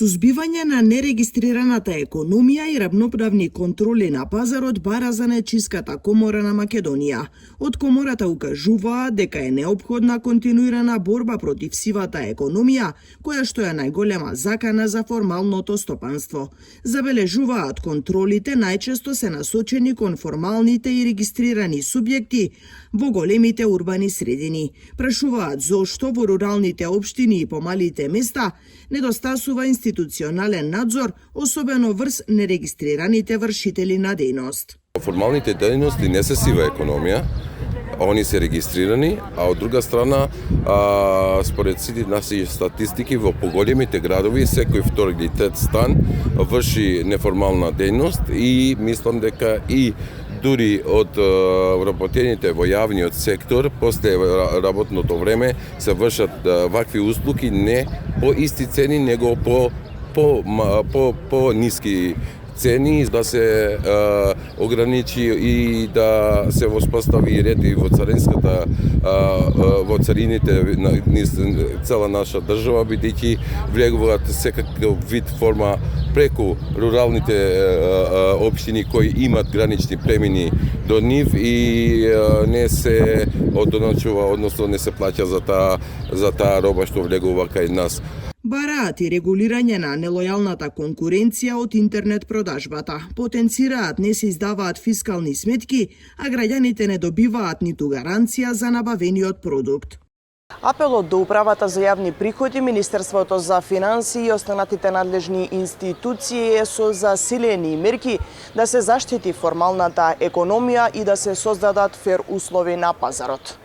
Сузбивање на нерегистрираната економија и равноправни контроли на пазарот бара Занечиската комора на Македонија. Од комората укажуваат дека е неопходна континуирана борба против сивата економија, која што е најголема закана за формалното стопанство. Забележуваат контролите најчесто се насочени кон формалните и регистрирани субјекти во големите урбани средини. Прашуваат зошто во руралните општини и помалите места недостасува институционален надзор, особено врз нерегистрираните вршители на дејност. Формалните дејности не се сива економија, они се регистрирани, а од друга страна, според сите наши статистики, во поголемите градови секој втори или трет стан врши неформална дејност и мислам дека и дури од вработените во јавниот сектор, после работното време се вршат вакви услуги не по исти цени, него по ниски цени, да се ограничи и да се воспостави ред и во царинската, во царините низ цела наша држава, бидејќи влегуваат секаков вид форма преку руралните општини кои имат гранични премини до нив и не се одоначува, односно не се плаќа за таа роба што влегува кај нас. Бараат и регулирање на нелојалната конкуренција од интернет продажбата. Потенцираат не се издаваат фискални сметки, а граѓаните не добиваат ниту гаранција за набавениот продукт. Апелот до Управата за јавни приходи, Министерството за финансии и останатите надлежни институции е со засилени мерки да се заштити формалната економија и да се создадат фер услови на пазарот.